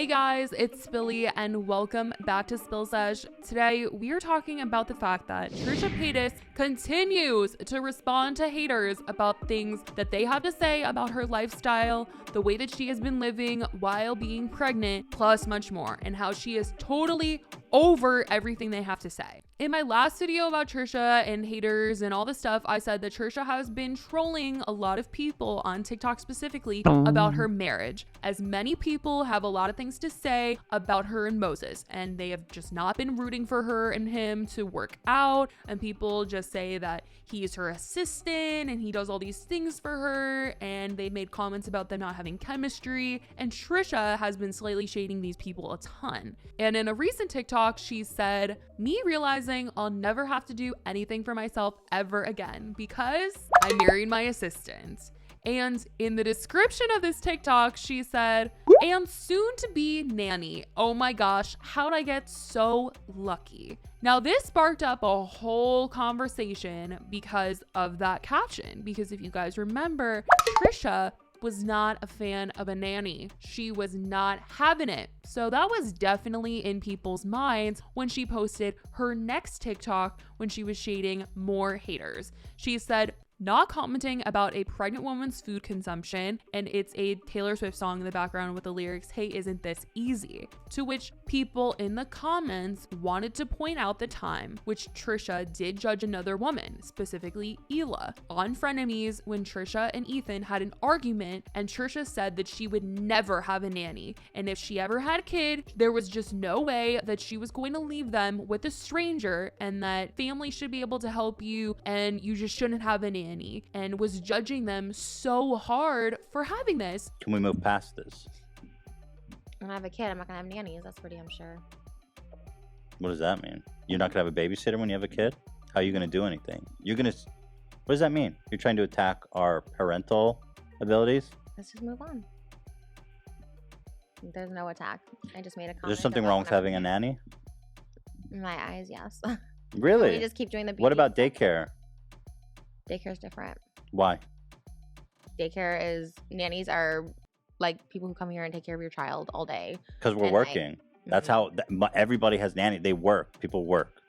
Hey guys, it's Spilly and welcome back to Spill Sesh. Today we are talking about the fact that Trisha Paytas continues to respond to haters about things that they have to say about her lifestyle, the way that she has been living while being pregnant, plus much more, and how she is totally over everything they have to say. In my last video about Trisha and haters and all the stuff, I said that Trisha has been trolling a lot of people on TikTok specifically about her marriage, as many people have a lot of things to say about her and Moses, and they have just not been rooting for her and him to work out, and people just say that he is her assistant and he does all these things for her, and they made comments about them not having chemistry, and Trisha has been slightly shading these people a ton. And in a recent TikTok, she said, "Me realizing I'll never have to do anything for myself ever again because I married my assistant." And in the description of this TikTok, she said, "And soon to be nanny. Oh my gosh, how'd I get so lucky?" Now this sparked up a whole conversation because of that caption. Because if you guys remember, Trisha was not a fan of a nanny. She was not having it. So that was definitely in people's minds when she posted her next TikTok when she was shading more haters. She said, "Not commenting about a pregnant woman's food consumption," and it's a Taylor Swift song in the background with the lyrics, "Hey, isn't this easy?" To which people in the comments wanted to point out the time which Trisha did judge another woman, specifically Hila, on Frenemies when Trisha and Ethan had an argument, and Trisha said that she would never have a nanny, and if she ever had a kid, there was just no way that she was going to leave them with a stranger, and that family should be able to help you, and you just shouldn't have a nanny. And was judging them so hard for having this. Can we move past this? When I have a kid, I'm not gonna have nannies. That's for damn sure. What does that mean? You're not gonna have a babysitter when you have a kid? How are you gonna do anything? What does that mean? You're trying to attack our parental abilities? Let's just move on. There's no attack. I just made a comment. Is there something wrong with having a nanny? In my eyes, yes. Really? We just keep doing the beauty. What about daycare? Daycare is different. Why? Nannies are like people who come here and take care of your child all day. Because we're working. That's how everybody has nanny. They work. People work.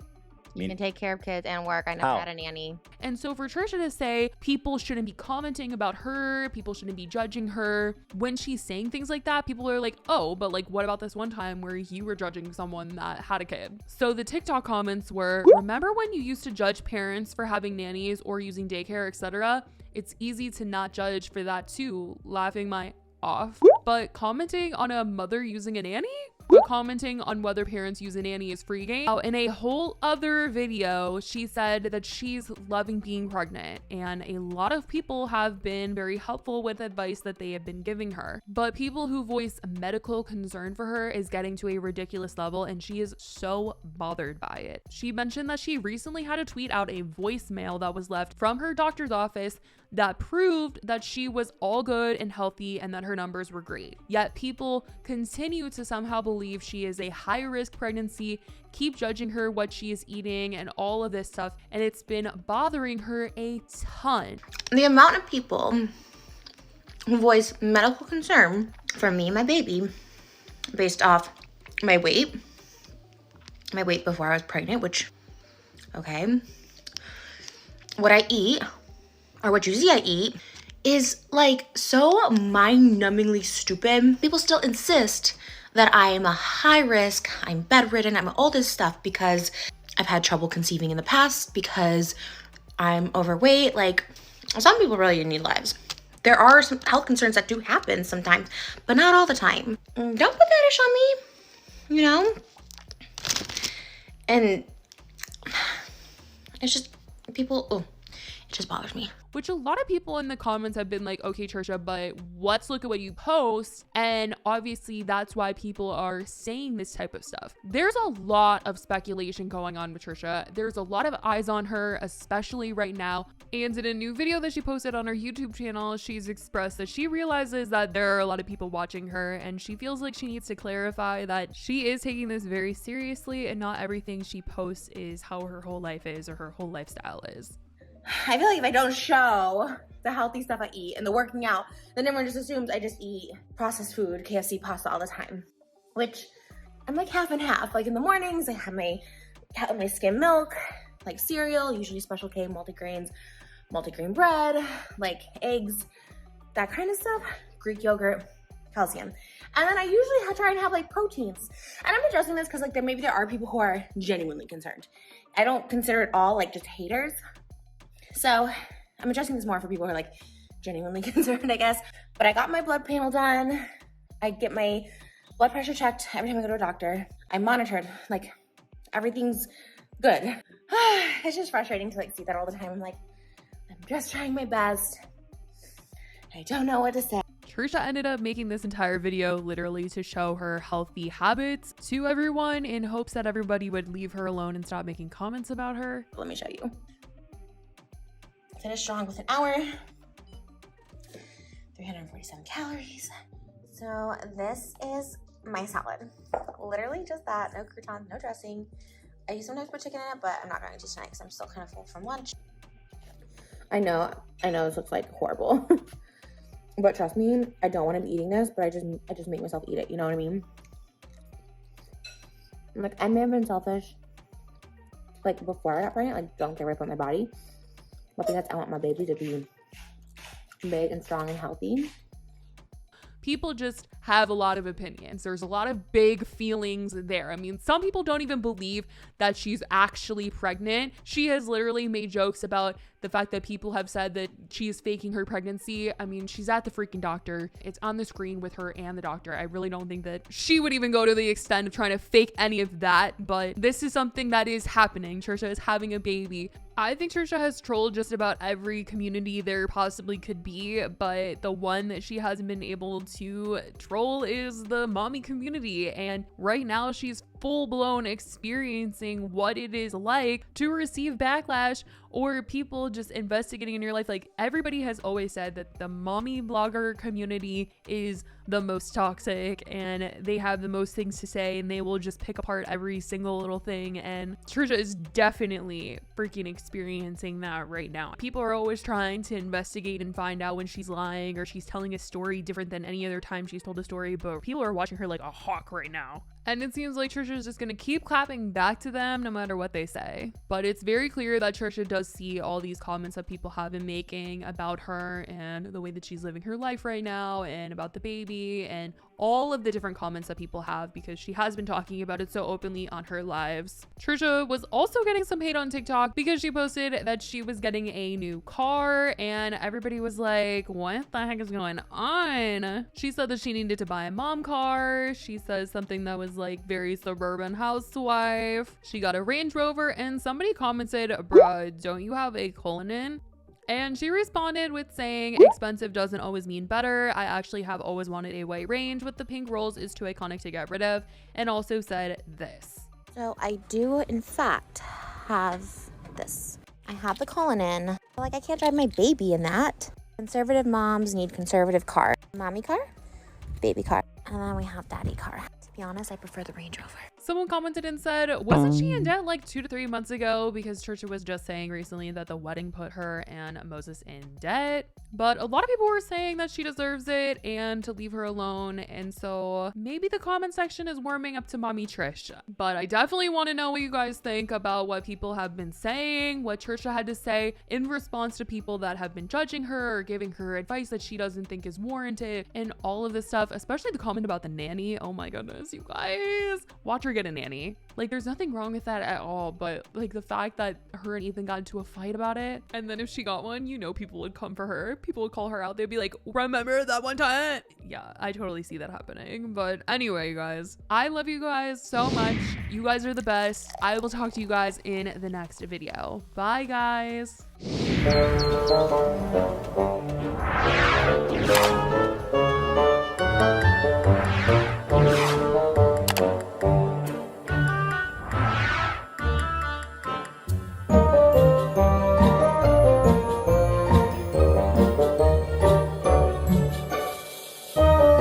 You can take care of kids and work. I never had a nanny. And so for Trisha to say people shouldn't be commenting about her, people shouldn't be judging her, when she's saying things like that, people are like, "Oh, but like what about this one time where you were judging someone that had a kid?" So the TikTok comments were, "Remember when you used to judge parents for having nannies or using daycare, etc.? It's easy to not judge for that too," laughing my off. But commenting on a mother using a nanny? But commenting on whether parents use a nanny is free game. Now, in a whole other video, she said that she's loving being pregnant, and a lot of people have been very helpful with advice that they have been giving her. But people who voice medical concern for her is getting to a ridiculous level, and she is so bothered by it. She mentioned that she recently had to tweet out a voicemail that was left from her doctor's office that proved that she was all good and healthy and that her numbers were great. Yet people continue to somehow believe she is a high-risk pregnancy, keep judging her what she is eating and all of this stuff, and it's been bothering her a ton. The amount of people who voice medical concern for me and my baby based off my weight before I was pregnant, which, okay, what I eat, or what you see I eat, is like so mind-numbingly stupid. People still insist that I am a high risk, I'm bedridden, I'm all this stuff because I've had trouble conceiving in the past, because I'm overweight. Like, some people really need lives. There are some health concerns that do happen sometimes, but not all the time. Don't put that ish on me, you know? And it's just, it just bothers me. Which a lot of people in the comments have been like, "Okay, Trisha, but let's look at what you post." And obviously that's why people are saying this type of stuff. There's a lot of speculation going on with Trisha. There's a lot of eyes on her, especially right now. And in a new video that she posted on her YouTube channel, she's expressed that she realizes that there are a lot of people watching her, and she feels like she needs to clarify that she is taking this very seriously, and not everything she posts is how her whole life is or her whole lifestyle is. I feel like if I don't show the healthy stuff I eat and the working out, then everyone just assumes I just eat processed food, KFC, pasta all the time. which I'm like half and half. Like in the mornings, I have my skim milk, like cereal, usually Special K, multigrains, multigrain bread, like eggs, that kind of stuff, Greek yogurt, calcium. And then I usually try and have like proteins. And I'm addressing this because like maybe there are people who are genuinely concerned. I don't consider it all like just haters. So I'm addressing this more for people who are like genuinely concerned, I guess. But I got my blood panel done. I get my blood pressure checked every time I go to a doctor. I'm monitored, like everything's good. It's just frustrating to like see that all the time. I'm like, I'm just trying my best. I don't know what to say. Trisha ended up making this entire video literally to show her healthy habits to everyone in hopes that everybody would leave her alone and stop making comments about her. Let me show you. Finish strong with an hour. 347 calories. So this is my salad. Literally just that, no croutons, no dressing. I sometimes put chicken in it, but I'm not going to tonight because I'm still kind of full from lunch. I know this looks like horrible. But trust me, I don't want to be eating this, but I just make myself eat it, you know what I mean? Like, I may have been selfish, like, before I got pregnant, like, don't care where I put my body. But because I want my baby to be big and strong and healthy. People just have a lot of opinions. There's a lot of big feelings there. I mean, some people don't even believe that she's actually pregnant. She has literally made jokes about the fact that people have said that she is faking her pregnancy. I mean, she's at the freaking doctor. It's on the screen with her and the doctor. I really don't think that she would even go to the extent of trying to fake any of that, but this is something that is happening. Trisha is having a baby. I think Trisha has trolled just about every community there possibly could be, but the one that she hasn't been able to troll is the mommy community. And right now she's full-blown experiencing what it is like to receive backlash or people just investigating in your life. Like, everybody has always said that the mommy blogger community is the most toxic and they have the most things to say and they will just pick apart every single little thing, and Trisha is definitely freaking experiencing that right now. People are always trying to investigate and find out when she's lying or she's telling a story different than any other time she's told a story, but people are watching her like a hawk right now. And it seems like Trisha is just gonna keep clapping back to them no matter what they say. But it's very clear that Trisha does see all these comments that people have been making about her and the way that she's living her life right now and about the baby and all of the different comments that people have, because she has been talking about it so openly on her lives. Trisha was also getting some hate on TikTok because she posted that she was getting a new car and everybody was like, what the heck is going on? She said that she needed to buy a mom car. She says something that was like very suburban housewife. She got a Range Rover and somebody commented, bruh, don't you have a Cullinan? And she responded with saying, expensive doesn't always mean better. I actually have always wanted a white Range with the pink rolls is too iconic to get rid of. And also said this. So I do, in fact, have this. I have the Cullinan. Like, I can't drive my baby in that. Conservative moms need conservative car. Mommy car, baby car. And then we have daddy car. To be honest, I prefer the Range Rover. Someone commented and said, wasn't she in debt like 2 to 3 months ago? Because Trisha was just saying recently that the wedding put her and Moses in debt. But a lot of people were saying that she deserves it and to leave her alone. And so maybe the comment section is warming up to mommy Trish. But I definitely want to know what you guys think about what people have been saying, what Trisha had to say in response to people that have been judging her or giving her advice that she doesn't think is warranted and all of this stuff, especially the comment about the nanny. Oh my goodness, you guys. Watch her get a nanny. Like, there's nothing wrong with that at all, but like the fact that her and Ethan got into a fight about it, and then if she got one, you know, people would come for her. People would call her out. They'd be like, remember that one time? Yeah, I totally see that happening. But anyway, you guys, I love you guys so much. You guys are the best. I will talk to you guys in the next video. Bye, guys.